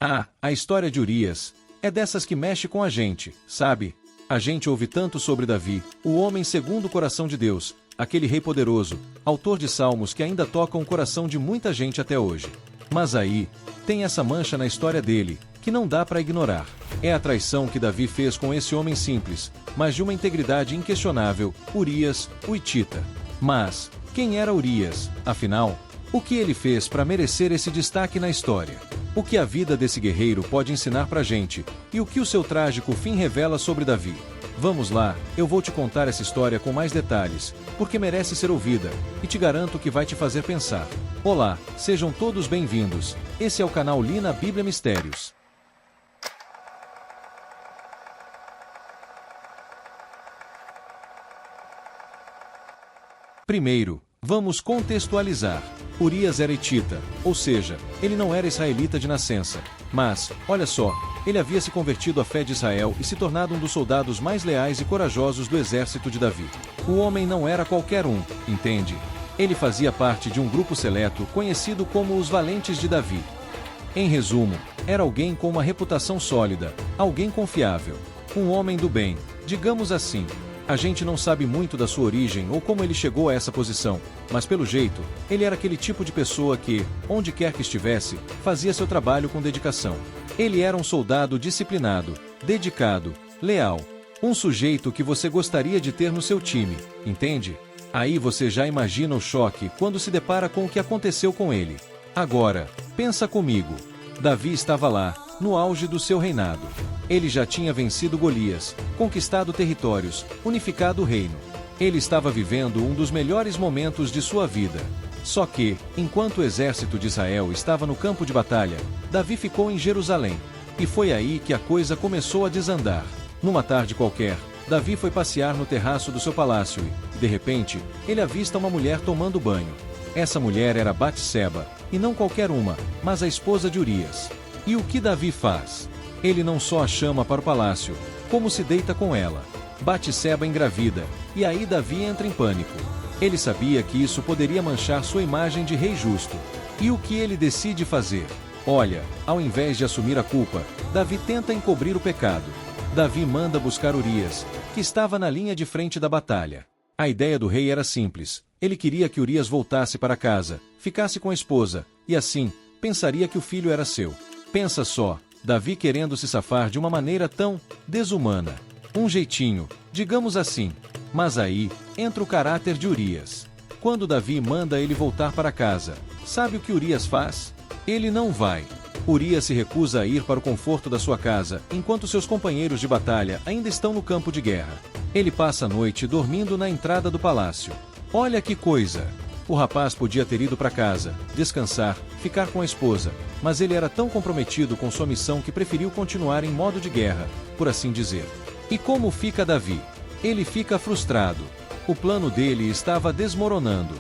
Ah, a história de Urias é dessas que mexe com a gente, sabe? A gente ouve tanto sobre Davi, o homem segundo o coração de Deus, aquele rei poderoso, autor de salmos que ainda tocam o coração de muita gente até hoje. Mas aí, tem essa mancha na história dele, que não dá para ignorar. É a traição que Davi fez com esse homem simples, mas de uma integridade inquestionável, Urias, o hitita. Mas, quem era Urias, afinal? O que ele fez para merecer esse destaque na história? O que a vida desse guerreiro pode ensinar pra gente? E o que o seu trágico fim revela sobre Davi? Vamos lá, eu vou te contar essa história com mais detalhes, porque merece ser ouvida, e te garanto que vai te fazer pensar. Olá, sejam todos bem-vindos. Esse é o canal Lina Bíblia Mistérios. Primeiro, vamos contextualizar. Urias era hitita, ou seja, ele não era israelita de nascença. Mas, olha só, ele havia se convertido à fé de Israel e se tornado um dos soldados mais leais e corajosos do exército de Davi. O homem não era qualquer um, entende? Ele fazia parte de um grupo seleto conhecido como os Valentes de Davi. Em resumo, era alguém com uma reputação sólida, alguém confiável, um homem do bem, digamos assim. A gente não sabe muito da sua origem ou como ele chegou a essa posição, mas pelo jeito, ele era aquele tipo de pessoa que, onde quer que estivesse, fazia seu trabalho com dedicação. Ele era um soldado disciplinado, dedicado, leal. Um sujeito que você gostaria de ter no seu time, entende? Aí você já imagina o choque quando se depara com o que aconteceu com ele. Agora, pensa comigo. Davi estava lá, no auge do seu reinado. Ele já tinha vencido Golias, conquistado territórios, unificado o reino. Ele estava vivendo um dos melhores momentos de sua vida. Só que, enquanto o exército de Israel estava no campo de batalha, Davi ficou em Jerusalém. E foi aí que a coisa começou a desandar. Numa tarde qualquer, Davi foi passear no terraço do seu palácio e, de repente, ele avista uma mulher tomando banho. Essa mulher era Batseba, e não qualquer uma, mas a esposa de Urias. E o que Davi faz? Ele não só a chama para o palácio, como se deita com ela. Batseba engravida, e aí Davi entra em pânico. Ele sabia que isso poderia manchar sua imagem de rei justo. E o que ele decide fazer? Olha, ao invés de assumir a culpa, Davi tenta encobrir o pecado. Davi manda buscar Urias, que estava na linha de frente da batalha. A ideia do rei era simples. Ele queria que Urias voltasse para casa, ficasse com a esposa, e assim, pensaria que o filho era seu. Pensa só, Davi querendo se safar de uma maneira tão desumana. Um jeitinho, digamos assim. Mas aí, entra o caráter de Urias. Quando Davi manda ele voltar para casa, sabe o que Urias faz? Ele não vai. Urias se recusa a ir para o conforto da sua casa, enquanto seus companheiros de batalha ainda estão no campo de guerra. Ele passa a noite dormindo na entrada do palácio. Olha que coisa! O rapaz podia ter ido para casa, descansar, ficar com a esposa, mas ele era tão comprometido com sua missão que preferiu continuar em modo de guerra, por assim dizer. E como fica Davi? Ele fica frustrado. O plano dele estava desmoronando.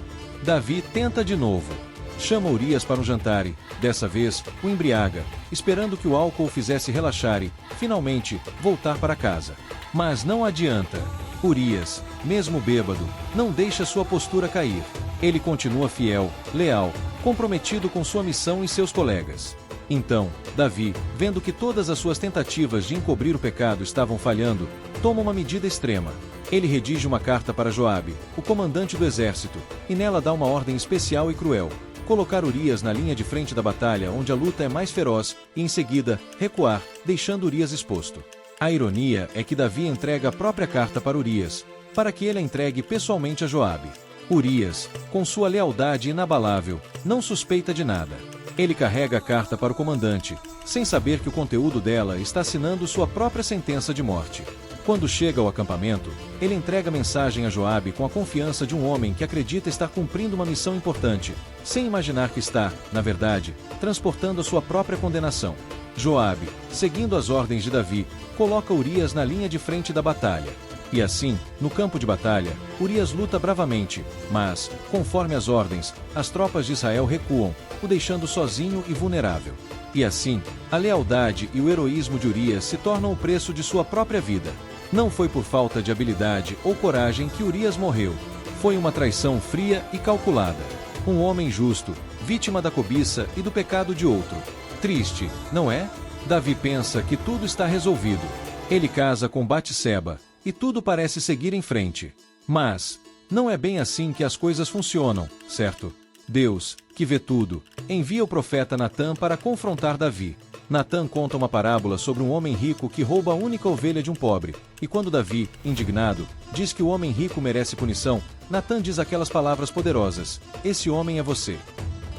Davi tenta de novo. Chama Urias para um jantar e, dessa vez, o embriaga, esperando que o álcool o fizesse relaxar e, finalmente, voltar para casa. Mas não adianta. Urias, mesmo bêbado, não deixa sua postura cair. Ele continua fiel, leal, comprometido com sua missão e seus colegas. Então, Davi, vendo que todas as suas tentativas de encobrir o pecado estavam falhando, toma uma medida extrema. Ele redige uma carta para Joabe, o comandante do exército, e nela dá uma ordem especial e cruel: colocar Urias na linha de frente da batalha onde a luta é mais feroz, e em seguida, recuar, deixando Urias exposto. A ironia é que Davi entrega a própria carta para Urias, para que ele a entregue pessoalmente a Joabe. Urias, com sua lealdade inabalável, não suspeita de nada. Ele carrega a carta para o comandante, sem saber que o conteúdo dela está assinando sua própria sentença de morte. Quando chega ao acampamento, ele entrega a mensagem a Joabe com a confiança de um homem que acredita estar cumprindo uma missão importante, sem imaginar que está, na verdade, transportando a sua própria condenação. Joabe, seguindo as ordens de Davi, coloca Urias na linha de frente da batalha. E assim, no campo de batalha, Urias luta bravamente, mas, conforme as ordens, as tropas de Israel recuam, o deixando sozinho e vulnerável. E assim, a lealdade e o heroísmo de Urias se tornam o preço de sua própria vida. Não foi por falta de habilidade ou coragem que Urias morreu. Foi uma traição fria e calculada. Um homem justo, vítima da cobiça e do pecado de outro. Triste, não é? Davi pensa que tudo está resolvido. Ele casa com Batseba, e tudo parece seguir em frente. Mas não é bem assim que as coisas funcionam, certo? Deus, que vê tudo, envia o profeta Natã para confrontar Davi. Natã conta uma parábola sobre um homem rico que rouba a única ovelha de um pobre, e quando Davi, indignado, diz que o homem rico merece punição, Natã diz aquelas palavras poderosas: esse homem é você.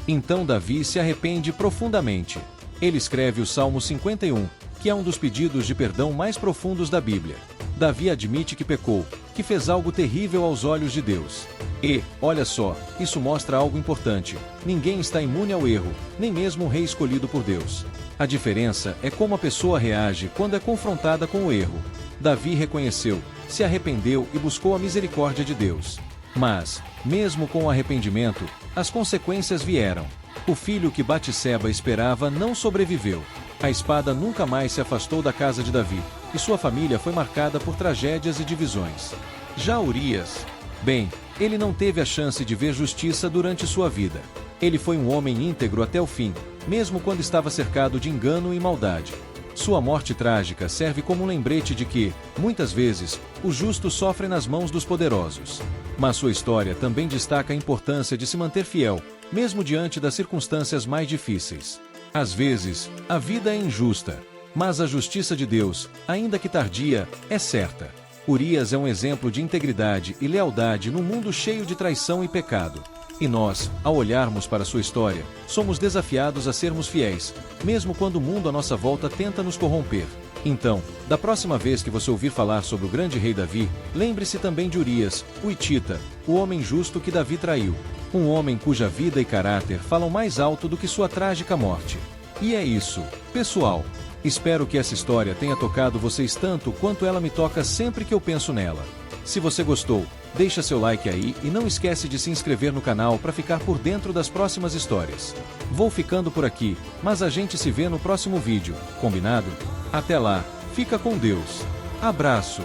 Então Davi se arrepende profundamente. Ele escreve o Salmo 51, que é um dos pedidos de perdão mais profundos da Bíblia. Davi admite que pecou, que fez algo terrível aos olhos de Deus. E, olha só, isso mostra algo importante: ninguém está imune ao erro, nem mesmo o rei escolhido por Deus. A diferença é como a pessoa reage quando é confrontada com o erro. Davi reconheceu, se arrependeu e buscou a misericórdia de Deus. Mas, mesmo com o arrependimento, as consequências vieram. O filho que Batseba esperava não sobreviveu. A espada nunca mais se afastou da casa de Davi, e sua família foi marcada por tragédias e divisões. Já Urias, bem, ele não teve a chance de ver justiça durante sua vida. Ele foi um homem íntegro até o fim, mesmo quando estava cercado de engano e maldade. Sua morte trágica serve como um lembrete de que, muitas vezes, os justos sofrem nas mãos dos poderosos. Mas sua história também destaca a importância de se manter fiel, mesmo diante das circunstâncias mais difíceis. Às vezes, a vida é injusta, mas a justiça de Deus, ainda que tardia, é certa. Urias é um exemplo de integridade e lealdade num mundo cheio de traição e pecado. E nós, ao olharmos para sua história, somos desafiados a sermos fiéis, mesmo quando o mundo à nossa volta tenta nos corromper. Então, da próxima vez que você ouvir falar sobre o grande rei Davi, lembre-se também de Urias, o hitita, o homem justo que Davi traiu. Um homem cuja vida e caráter falam mais alto do que sua trágica morte. E é isso, pessoal. Espero que essa história tenha tocado vocês tanto quanto ela me toca sempre que eu penso nela. Se você gostou, deixa seu like aí e não esquece de se inscrever no canal para ficar por dentro das próximas histórias. Vou ficando por aqui, mas a gente se vê no próximo vídeo, combinado? Até lá, fica com Deus. Abraço!